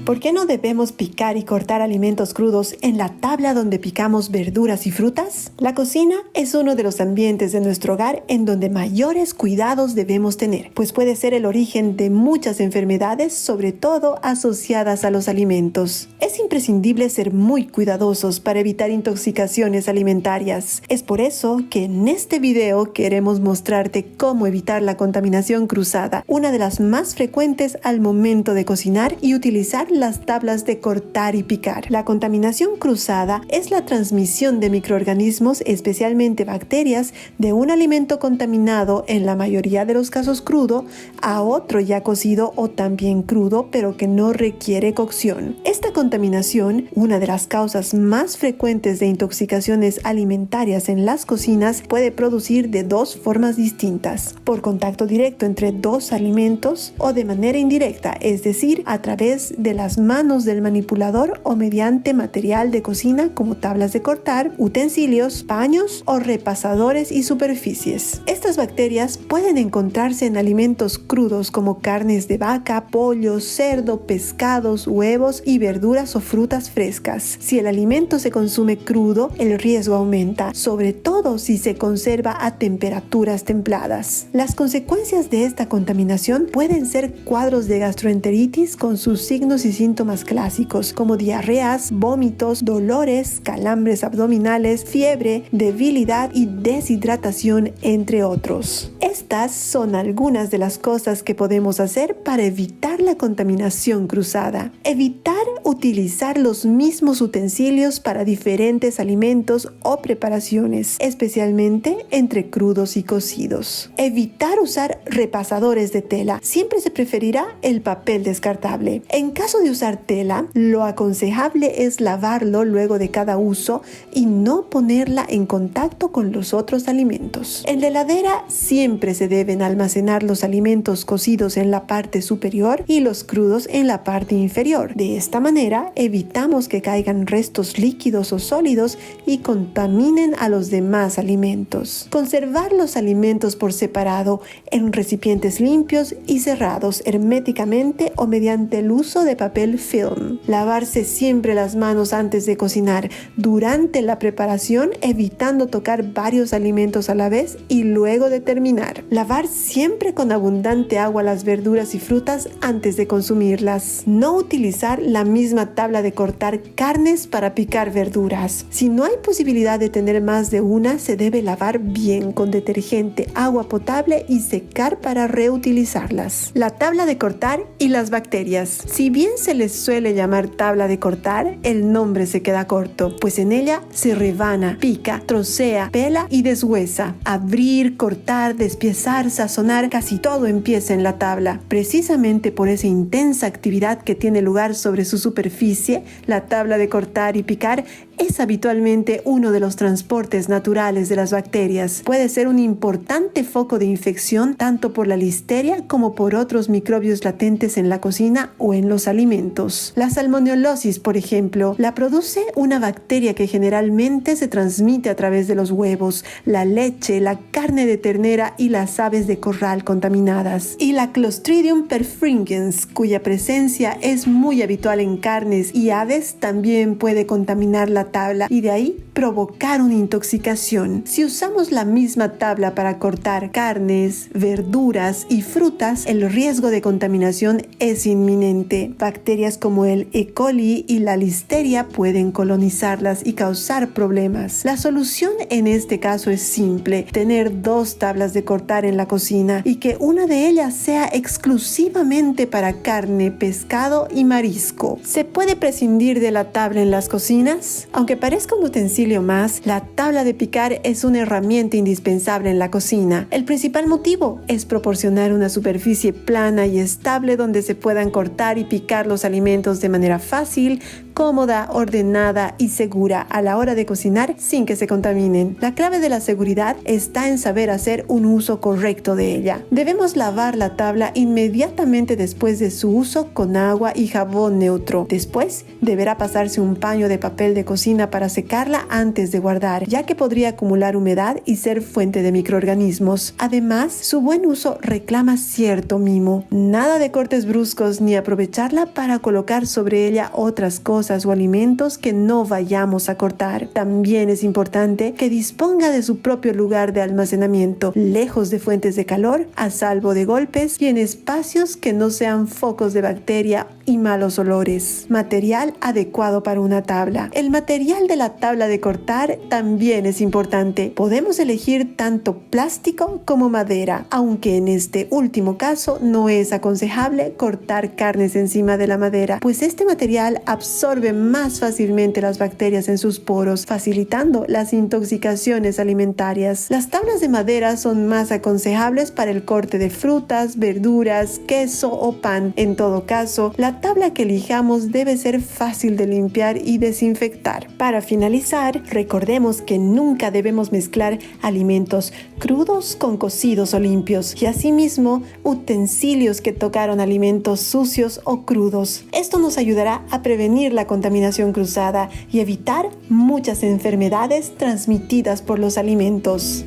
¿Por qué no debemos picar y cortar alimentos crudos en la tabla donde picamos verduras y frutas? La cocina es uno de los ambientes de nuestro hogar en donde mayores cuidados debemos tener, pues puede ser el origen de muchas enfermedades, sobre todo asociadas a los alimentos. Es imprescindible ser muy cuidadosos para evitar intoxicaciones alimentarias. Es por eso que en este video queremos mostrarte cómo evitar la contaminación cruzada, una de las más frecuentes al momento de cocinar y utilizar las tablas de cortar y picar. La contaminación cruzada es la transmisión de microorganismos, especialmente bacterias, de un alimento contaminado, en la mayoría de los casos crudo, a otro ya cocido o también crudo, pero que no requiere cocción. Esta contaminación, una de las causas más frecuentes de intoxicaciones alimentarias en las cocinas, puede producir de dos formas distintas: por contacto directo entre dos alimentos o de manera indirecta, es decir, a través de las manos del manipulador o mediante material de cocina como tablas de cortar, utensilios, paños o repasadores y superficies. Estas bacterias pueden encontrarse en alimentos crudos como carnes de vaca, pollo, cerdo, pescados, huevos y verduras o frutas frescas. Si el alimento se consume crudo, el riesgo aumenta, sobre todo si se conserva a temperaturas templadas. Las consecuencias de esta contaminación pueden ser cuadros de gastroenteritis con sus signos y síntomas clásicos, como diarreas, vómitos, dolores, calambres abdominales, fiebre, debilidad y deshidratación, entre otros. Estas son algunas de las cosas que podemos hacer para evitar la contaminación cruzada. Evitar utilizar los mismos utensilios para diferentes alimentos o preparaciones, especialmente entre crudos y cocidos. Evitar usar repasadores de tela. Siempre se preferirá el papel descartable. En caso de usar tela, lo aconsejable es lavarlo luego de cada uso y no ponerla en contacto con los otros alimentos. En la heladera siempre se deben almacenar los alimentos cocidos en la parte superior y los crudos en la parte inferior. De esta manera evitamos que caigan restos líquidos o sólidos y contaminen a los demás alimentos. Conservar los alimentos por separado en recipientes limpios y cerrados herméticamente o mediante el uso de papel film. Lavarse siempre las manos antes de cocinar, durante la preparación, evitando tocar varios alimentos a la vez y luego de terminar. Lavar siempre con abundante agua las verduras y frutas antes de consumirlas. No utilizar la misma tabla de cortar carnes para picar verduras. Si no hay posibilidad de tener más de una, se debe lavar bien con detergente, agua potable y secar para reutilizarlas. La tabla de cortar y las bacterias. Si bien se les suele llamar tabla de cortar, el nombre se queda corto, pues en ella se rebana, pica, trocea, pela y deshuesa. Abrir, cortar, despiezar, sazonar, casi todo empieza en la tabla. Precisamente por esa intensa actividad que tiene lugar sobre su superficie, la tabla de cortar y picar es habitualmente uno de los transportes naturales de las bacterias. Puede ser un importante foco de infección tanto por la listeria como por otros microbios latentes en la cocina o en los alimentos. La salmonelosis, por ejemplo, la produce una bacteria que generalmente se transmite a través de los huevos, la leche, la carne de ternera y las aves de corral contaminadas. Y la Clostridium perfringens, cuya presencia es muy habitual en carnes y aves, también puede contaminar la tabla y de ahí provocar una intoxicación. Si usamos la misma tabla para cortar carnes, verduras y frutas, el riesgo de contaminación es inminente. Bacterias como el E. coli y la listeria pueden colonizarlas y causar problemas. La solución en este caso es simple: tener dos tablas de cortar en la cocina y que una de ellas sea exclusivamente para carne, pescado y marisco. ¿Se puede prescindir de la tabla en las cocinas? Aunque parezca un utensilio más, la tabla de picar es una herramienta indispensable en la cocina. El principal motivo es proporcionar una superficie plana y estable donde se puedan cortar y picar los alimentos de manera fácil, cómoda, ordenada y segura a la hora de cocinar sin que se contaminen. La clave de la seguridad está en saber hacer un uso correcto de ella. Debemos lavar la tabla inmediatamente después de su uso con agua y jabón neutro. Después, deberá pasarse un paño de papel de cocina para secarla antes de guardar, ya que podría acumular humedad y ser fuente de microorganismos. Además, su buen uso reclama cierto mimo. Nada de cortes bruscos ni aprovecharla para colocar sobre ella otras cosas o alimentos que no vayamos a cortar. También es importante que disponga de su propio lugar de almacenamiento, lejos de fuentes de calor, a salvo de golpes y en espacios que no sean focos de bacteria y malos olores. Material adecuado para una tabla. El material de la tabla de cortar también es importante. Podemos elegir tanto plástico como madera, aunque en este último caso no es aconsejable cortar carnes encima de la madera, pues este material absorbe más fácilmente las bacterias en sus poros, facilitando las intoxicaciones alimentarias. Las tablas de madera son más aconsejables para el corte de frutas, verduras, queso o pan. En todo caso, la tabla que elijamos debe ser fácil de limpiar y desinfectar. Para finalizar, recordemos que nunca debemos mezclar alimentos crudos con cocidos o limpios, y asimismo utensilios que tocaron alimentos sucios o crudos. Esto nos ayudará a prevenir la contaminación cruzada y evitar muchas enfermedades transmitidas por los alimentos.